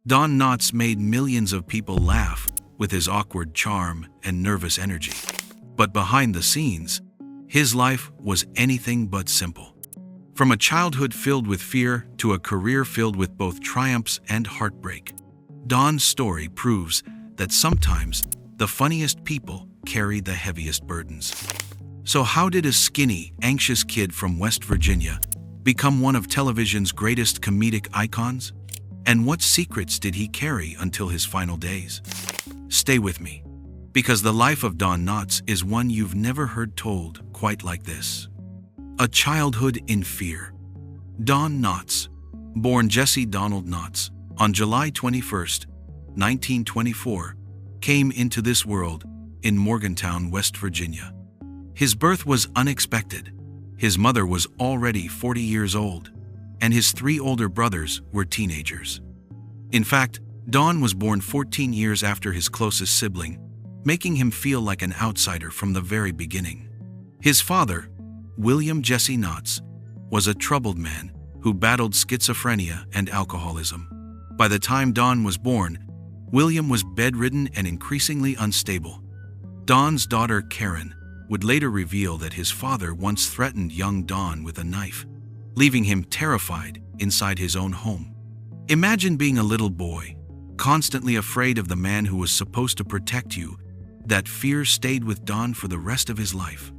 Don Knotts made millions of people laugh with his awkward charm and nervous energy. But behind the scenes, his life was anything but simple. From a childhood filled with fear to a career filled with both triumphs and heartbreak, Don's story proves that sometimes the funniest people carry the heaviest burdens. So how did a skinny, anxious kid from West Virginia become one of television's greatest comedic icons? And what secrets did he carry until his final days? Stay with me, because the life of Don Knotts is one you've never heard told quite like this. A childhood in fear. Don Knotts, born Jesse Donald Knotts on July 21, 1924, came into this world in Morgantown, West Virginia. His birth was unexpected. His mother was already 40 years old, and his 3 older brothers were teenagers. In fact, Don was born 14 years after his closest sibling, making him feel like an outsider from the very beginning. His father, William Jesse Knotts, was a troubled man who battled schizophrenia and alcoholism. By the time Don was born, William was bedridden and increasingly unstable. Don's daughter, Karen, would later reveal that his father once threatened young Don with a knife, leaving him terrified inside his own home. Imagine being a little boy, constantly afraid of the man who was supposed to protect you. That fear stayed with Don for the rest of his life.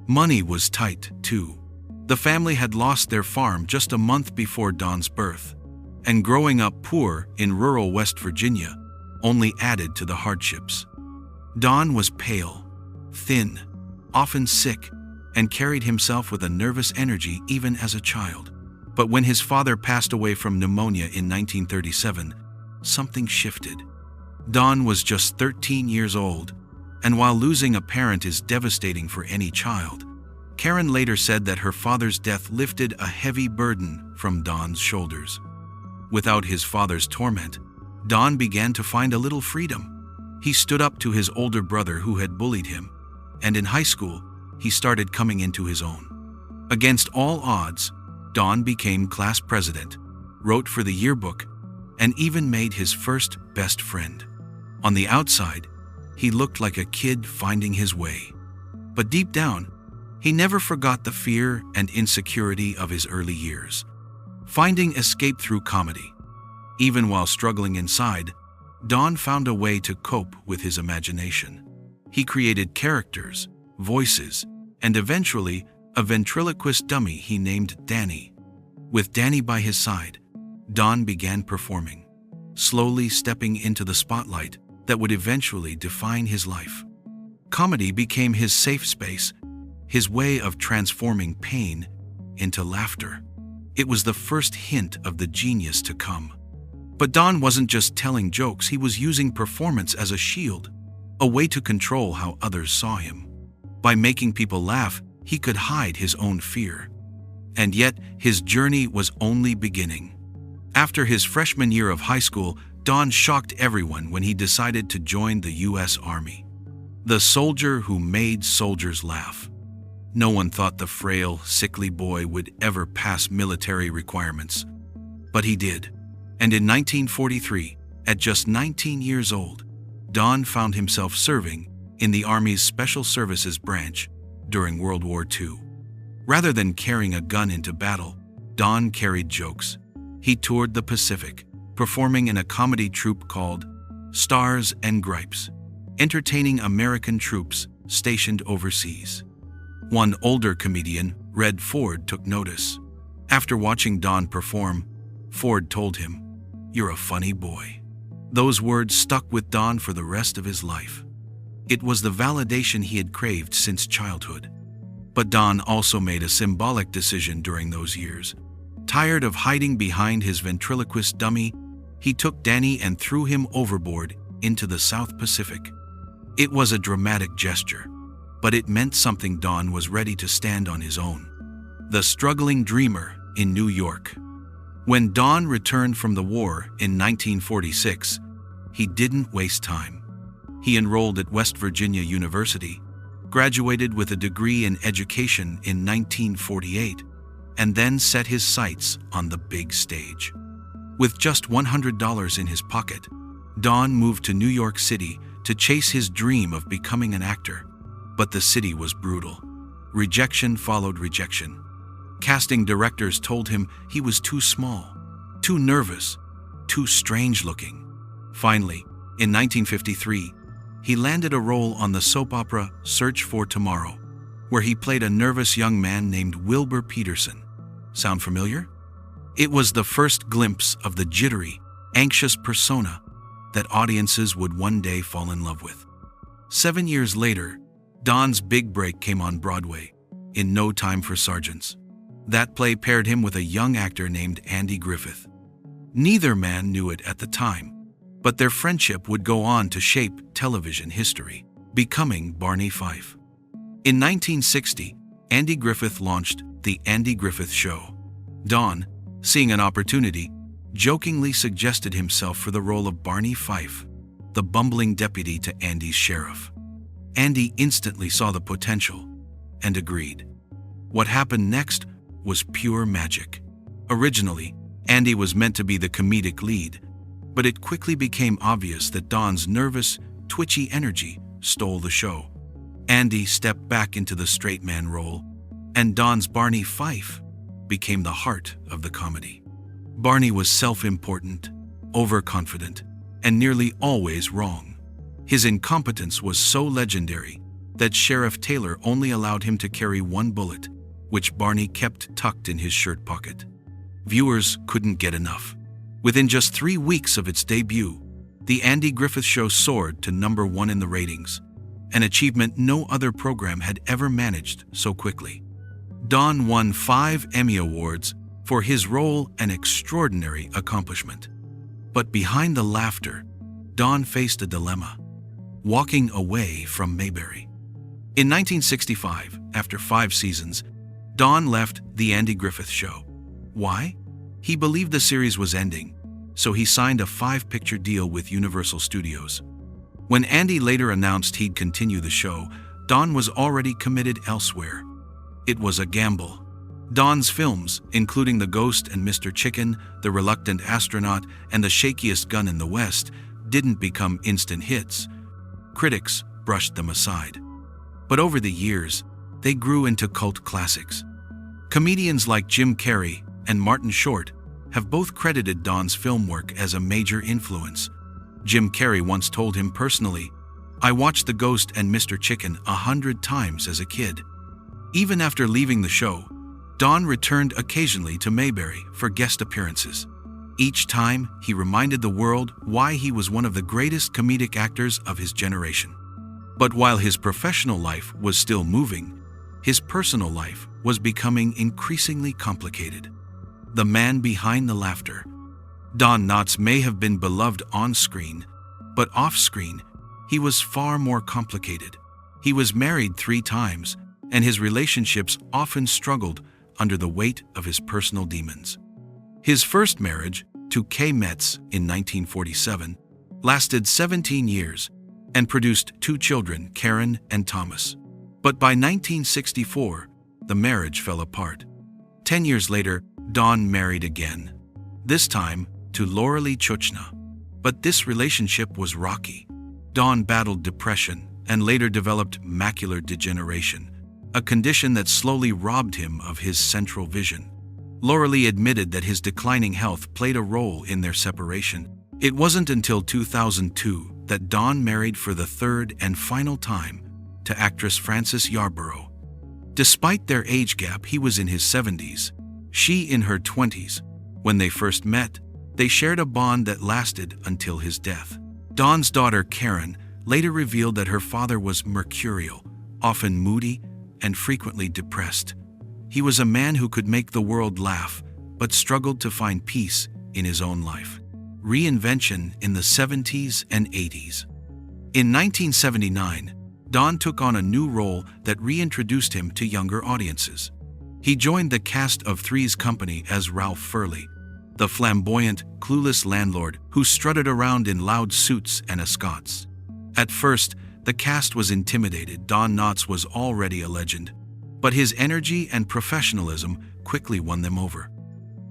Money was tight, too. The family had lost their farm just a month before Don's birth, and growing up poor in rural West Virginia only added to the hardships. Don was pale, thin, often sick, and carried himself with a nervous energy even as a child. But when his father passed away from pneumonia in 1937, something shifted. Don was just 13 years old, and while losing a parent is devastating for any child, Karen later said that her father's death lifted a heavy burden from Don's shoulders. Without his father's torment, Don began to find a little freedom. He stood up to his older brother who had bullied him, and in high school, he started coming into his own. Against all odds, Don became class president, wrote for the yearbook, and even made his first best friend. On the outside, he looked like a kid finding his way. But deep down, he never forgot the fear and insecurity of his early years, finding escape through comedy. Even while struggling inside, Don found a way to cope with his imagination. He created characters, voices, and eventually a ventriloquist dummy he named Danny. With Danny by his side, Don began performing, slowly stepping into the spotlight that would eventually define his life. Comedy became his safe space, his way of transforming pain into laughter. It was the first hint of the genius to come. But Don wasn't just telling jokes, he was using performance as a shield, a way to control how others saw him. By making people laugh, he could hide his own fear. And yet, his journey was only beginning. After his freshman year of high school, Don shocked everyone when he decided to join the U.S. Army. The soldier who made soldiers laugh. No one thought the frail, sickly boy would ever pass military requirements. But he did. And in 1943, at just 19 years old, Don found himself serving in the Army's Special Services branch during World War II. Rather than carrying a gun into battle, Don carried jokes. He toured the Pacific, performing in a comedy troupe called Stars and Gripes, entertaining American troops stationed overseas. One older comedian, Red Ford, took notice. After watching Don perform, Ford told him, "You're a funny boy." Those words stuck with Don for the rest of his life. It was the validation he had craved since childhood. But Don also made a symbolic decision during those years. Tired of hiding behind his ventriloquist dummy, he took Danny and threw him overboard into the South Pacific. It was a dramatic gesture, but it meant something. Don was ready to stand on his own. The struggling dreamer in New York. When Don returned from the war in 1946, he didn't waste time. He enrolled at West Virginia University, graduated with a degree in education in 1948, and then set his sights on the big stage. With just $100 in his pocket, Don moved to New York City to chase his dream of becoming an actor. But the city was brutal. Rejection followed rejection. Casting directors told him he was too small, too nervous, too strange-looking. Finally, in 1953, he landed a role on the soap opera Search for Tomorrow, where he played a nervous young man named Wilbur Peterson. Sound familiar? It was the first glimpse of the jittery, anxious persona that audiences would one day fall in love with. 7 years later, Don's big break came on Broadway, in No Time for Sergeants. That play paired him with a young actor named Andy Griffith. Neither man knew it at the time, but their friendship would go on to shape television history, becoming Barney Fife. In 1960, Andy Griffith launched The Andy Griffith Show. Don, seeing an opportunity, jokingly suggested himself for the role of Barney Fife, the bumbling deputy to Andy's sheriff. Andy instantly saw the potential and agreed. What happened next was pure magic. Originally, Andy was meant to be the comedic lead, but it quickly became obvious that Don's nervous, twitchy energy stole the show. Andy stepped back into the straight man role, and Don's Barney Fife became the heart of the comedy. Barney was self-important, overconfident, and nearly always wrong. His incompetence was so legendary that Sheriff Taylor only allowed him to carry one bullet, which Barney kept tucked in his shirt pocket. Viewers couldn't get enough. Within just 3 weeks of its debut, The Andy Griffith Show soared to #1 in the ratings, an achievement no other program had ever managed so quickly. Don won 5 Emmy Awards for his role, an extraordinary accomplishment. But behind the laughter, Don faced a dilemma: walking away from Mayberry. In 1965, after 5 seasons, Don left The Andy Griffith Show. Why? He believed the series was ending, so he signed a 5-picture deal with Universal Studios. When Andy later announced he'd continue the show, Don was already committed elsewhere. It was a gamble. Don's films, including The Ghost and Mr. Chicken, The Reluctant Astronaut, and The Shakiest Gun in the West, didn't become instant hits. Critics brushed them aside. But over the years, they grew into cult classics. Comedians like Jim Carrey and Martin Short have both credited Don's film work as a major influence. Jim Carrey once told him personally, "I watched The Ghost and Mr. Chicken 100 times as a kid." Even after leaving the show, Don returned occasionally to Mayberry for guest appearances. Each time, he reminded the world why he was one of the greatest comedic actors of his generation. But while his professional life was still moving, his personal life was becoming increasingly complicated. The man behind the laughter. Don Knotts may have been beloved on-screen, but off-screen, he was far more complicated. He was married 3 times, and his relationships often struggled under the weight of his personal demons. His first marriage, to Kay Metz in 1947, lasted 17 years and produced 2 children, Karen and Thomas. But by 1964, the marriage fell apart. 10 years later, Don married again, this time to Lauralee Chuchna. But this relationship was rocky. Don battled depression and later developed macular degeneration, a condition that slowly robbed him of his central vision. Lauralee admitted that his declining health played a role in their separation. It wasn't until 2002 that Don married for the 3rd and final time to actress Frances Yarborough. Despite their age gap, he was in his 70s, she in her 20s. When they first met, they shared a bond that lasted until his death. Don's daughter, Karen, later revealed that her father was mercurial, often moody, and frequently depressed. He was a man who could make the world laugh, but struggled to find peace in his own life. Reinvention in the 70s and 80s. In 1979, Don took on a new role that reintroduced him to younger audiences. He joined the cast of Three's Company as Ralph Furley, the flamboyant, clueless landlord who strutted around in loud suits and ascots. At first, the cast was intimidated. Don Knotts was already a legend, but his energy and professionalism quickly won them over.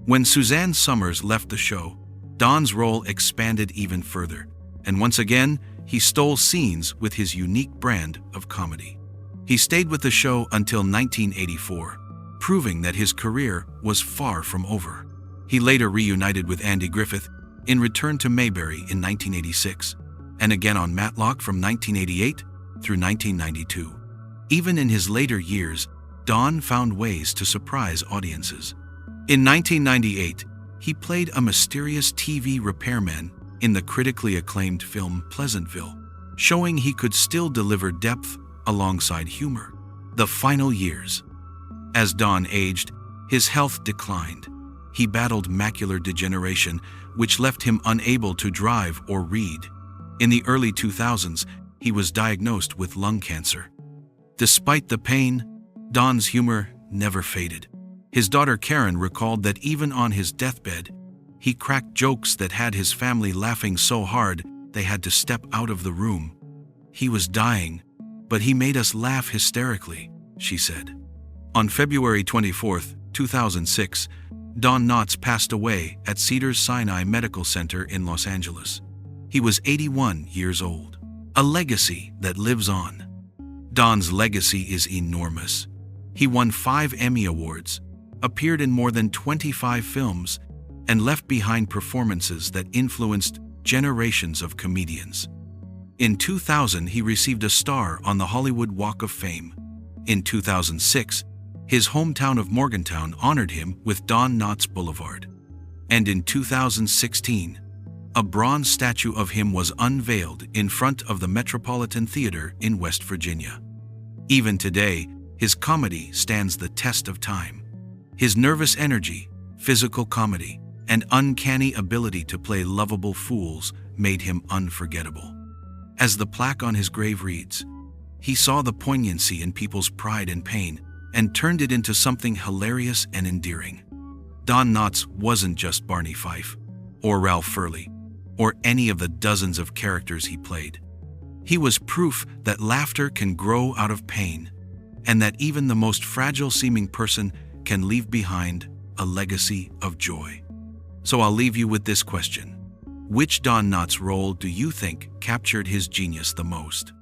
When Suzanne Summers left the show, Don's role expanded even further, and once again, he stole scenes with his unique brand of comedy. He stayed with the show until 1984, proving that his career was far from over. He later reunited with Andy Griffith in Return to Mayberry in 1986, and again on Matlock from 1988 through 1992. Even in his later years, Don found ways to surprise audiences. In 1998, he played a mysterious TV repairman in the critically acclaimed film Pleasantville, showing he could still deliver depth alongside humor. The final years. As Don aged, his health declined. He battled macular degeneration, which left him unable to drive or read. In the early 2000s, he was diagnosed with lung cancer. Despite the pain, Don's humor never faded. His daughter Karen recalled that even on his deathbed, he cracked jokes that had his family laughing so hard they had to step out of the room. "He was dying, but he made us laugh hysterically," she said. On February 24, 2006, Don Knotts passed away at Cedars-Sinai Medical Center in Los Angeles. He was 81 years old. A legacy that lives on. Don's legacy is enormous. He won 5 Emmy Awards, appeared in more than 25 films, and left behind performances that influenced generations of comedians. In 2000, he received a star on the Hollywood Walk of Fame. In 2006, his hometown of Morgantown honored him with Don Knotts Boulevard. And in 2016, a bronze statue of him was unveiled in front of the Metropolitan Theater in West Virginia. Even today, his comedy stands the test of time. His nervous energy, physical comedy, and uncanny ability to play lovable fools made him unforgettable. As the plaque on his grave reads, he saw the poignancy in people's pride and pain and turned it into something hilarious and endearing. Don Knotts wasn't just Barney Fife, or Ralph Furley, or any of the dozens of characters he played. He was proof that laughter can grow out of pain, and that even the most fragile-seeming person can leave behind a legacy of joy. So I'll leave you with this question. Which Don Knotts role do you think captured his genius the most?